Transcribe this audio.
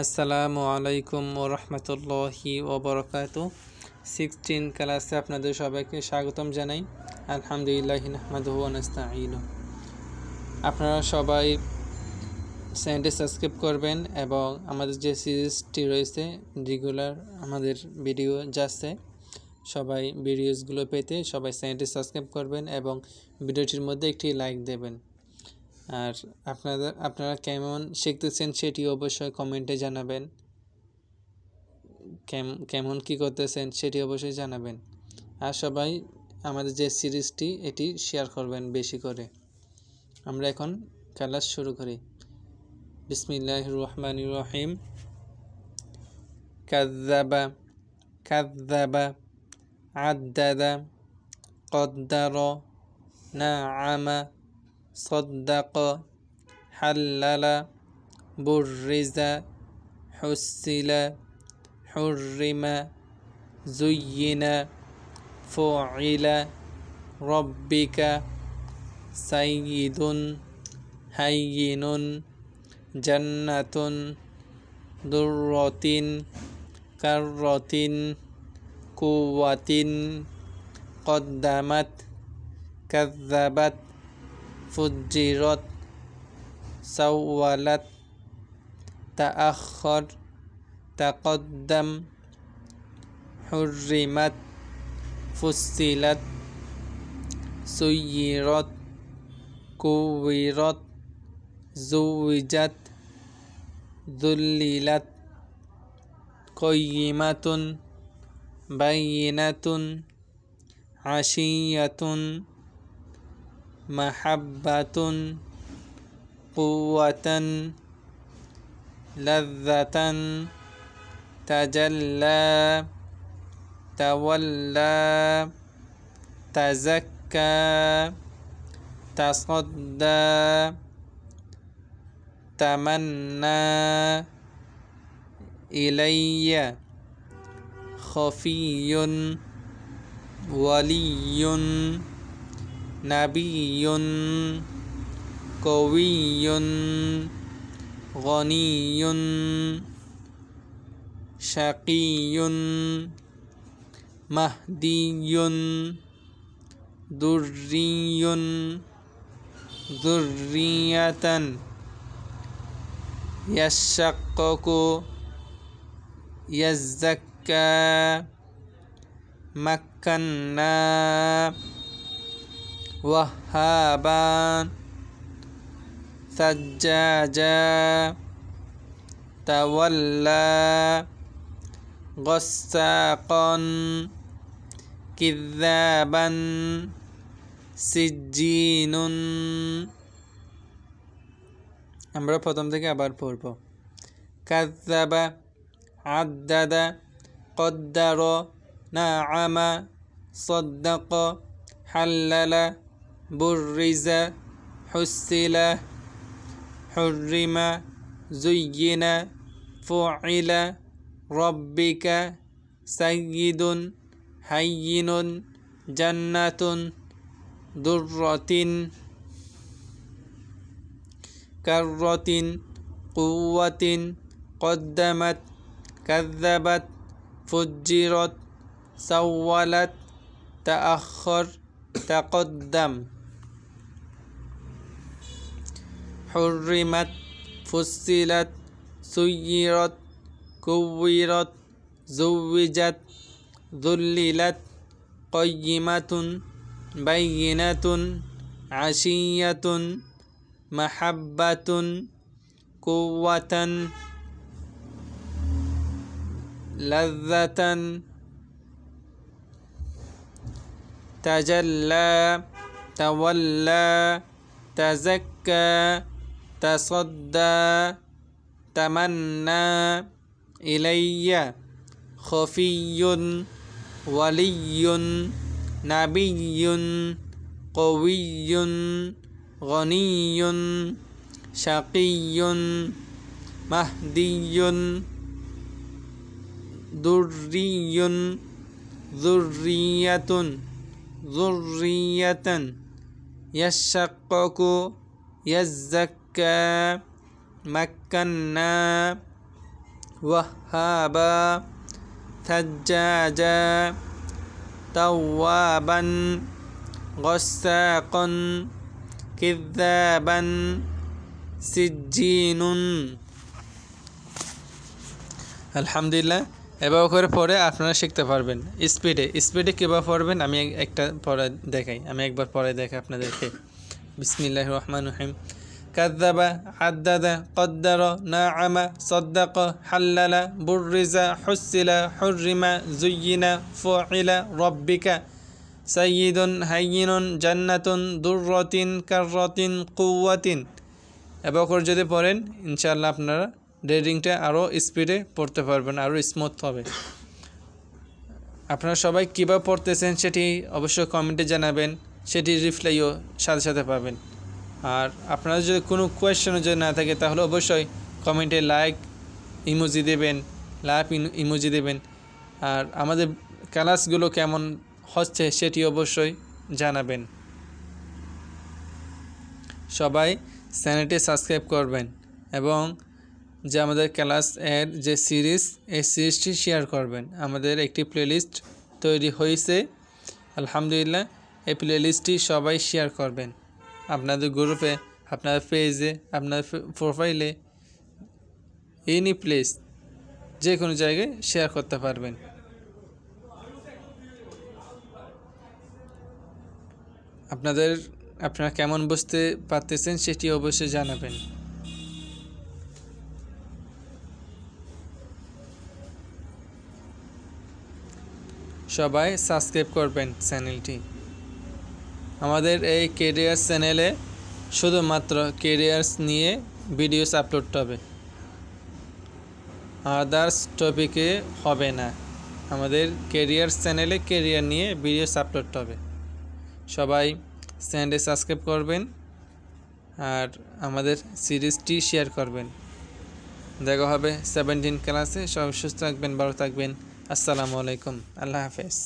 আসসালামু আলাইকুম ওয়া রাহমাতুল্লাহি ওয়া বারাকাতুহু 16 ক্লাসে আপনাদের সবাইকে স্বাগতম জানাই। আলহামদুলিল্লাহি নাহমাদুহু ওয়া নাস্তাঈনুহু। আপনারা সবাই চ্যানেলটি সাবস্ক্রাইব করবেন এবং আমাদের যে সিরিজটি রয়েছে রেগুলার আমাদের ভিডিও যাচ্ছে, সবাই ভিডিওসগুলো পেতে সবাই চ্যানেলটি সাবস্ক্রাইব করবেন এবং ভিডিওটির মধ্যে একটি লাইক দেবেন। আর আপনারা কেমন শিখতেছেন সেটি অবশ্যই কমেন্টে জানাবেন। কেমন কি করতেছেন সেটি অবশ্যই জানাবেন। আর সবাই আমাদের যে সিরিজটি এটি শেয়ার করবেন বেশি করে। আমরা এখন ক্লাস শুরু করি। বিসমিল্লাহির রহমানির রহিম। কাযযাবা কাযযাবা আদ্দাদা কদ্দারা নাআমা صدق حلل برز حسل حرم زين فعل ربك سيد هين جنة درة كرة قوة قدمت كذبت فجرت سولت تأخر تقدم حرمت فصلت سيرت كورت زوجت ذللت قيمة بينة عشية محبة قوة لذة تجلى تولى تزكى تصدى تمنى إلي خفي ولي نبي قوي غني شقي مهدي دري ذرية يشقق يزكى مكنا وهابا ثجاجا تولى غساقا كذابا سجين। আমরা প্রথম থেকে আবার পড়ব। কাযযাবা আদ্দাদা কদ্দারা নাআমা সাদ্দাকা হাল্লালা বুররিজা হুসিলা হুররিমা যুয়্যিনা ফুইলা রব্বিকা সাইয়্যিদুন হায়্যিনুন জান্নাতুন দুররাতিন কাররাতিন কুওয়াতিন কদ্দামাত কাযযাবাত ফুজ্জিরাত সাওয়ালাত তাআখার تقدم حرمت فصلت سيرت كورت زوجت ذللت قيمة بينة عشية محبة قوة لذة تجلى تولى تزكى تصدى تمنى إلي خفي ولي نبي قوي غني شقي مهدي دري ذرية ذرية يشقق يزكى مكنا ওয়াহাবা থাজ্জাজা তাওয়াবান গসাকন কিযাবান সিজ্জিনুন। আলহামদুলিল্লাহ। এভাবে করে পড়ে আপনারা শিখতে পারবেন। স্পিডে কীভাবে পড়বেন আমি একটা পড়ে দেখাই, আমি একবার পড়ে দেখাই আপনাদেরকে। বিসমিল্লাহির রহমানির রহিম। কাযাবা আদ্দাদা কদ্দারা নাআমা সাদ্দাকা হাল্লালা বুররিজা হুসিলা হুররিমা যুয়্যিনা ফুইলা রব্বিকা সাইয়্যিদুন হায়্যিনুন জান্নাতুন দুররাতিন কাররাতিন কুওয়াতিন। এভাবে করে যদি পড়েন ইনশাআল্লাহ আপনারা রিডিংটা আরও স্পিডে পড়তে পারবেন, আরও স্মুথ হবে। আপনারা সবাই কীভাবে পড়তেছেন সেটি অবশ্যই কমেন্টে জানাবেন, সেটি রিপ্লাইও সাথে সাথে পাবেন। আর আপনারা যদি কোনো কোয়েশ্চেনও যদি না থাকে তাহলে অবশ্যই কমেন্টে লাইক ইমোজি দেবেন। আর আমাদের ক্লাসগুলো কেমন হচ্ছে সেটি অবশ্যই জানাবেন। সবাই চ্যানেলটি সাবস্ক্রাইব করবেন এবং যে আমাদের ক্লাস এর যে সিরিজ, এই সিরিজটি শেয়ার করবেন। আমাদের একটি প্লেলিস্ট তৈরি হয়েছে আলহামদুলিল্লাহ। এই প্লেলিস্টটি সবাই শেয়ার করবেন আপনাদের গ্রুপে, আপনাদের পেজে, আপনাদের প্রোফাইলে, এনি প্লেস, যে কোনো জায়গায় শেয়ার করতে পারবেন। আপনারা কেমন বুঝতে পারতেছেন সেটি অবশ্যই জানাবেন। সবাই সাবস্ক্রাইব করবেন চ্যানেলটি। আমাদের এই কেরিয়ার চ্যানেলে শুধুমাত্র কেরিয়ার্স নিয়ে ভিডিওস আপলোড হবে, আদার্স টপিকে হবে না। আমাদের কেরিয়ার চ্যানেলে কেরিয়ার নিয়ে ভিডিওস আপলোড হবে। সবাই চ্যানেলটি সাবস্ক্রাইব করবেন আর আমাদের সিরিজটি শেয়ার করবেন। দেখা হবে 17 ক্লাসে। সবাই সুস্থ থাকবেন, ভালো থাকবেন। আসসালামু আলাইকুম, আল্লাহ হাফেজ।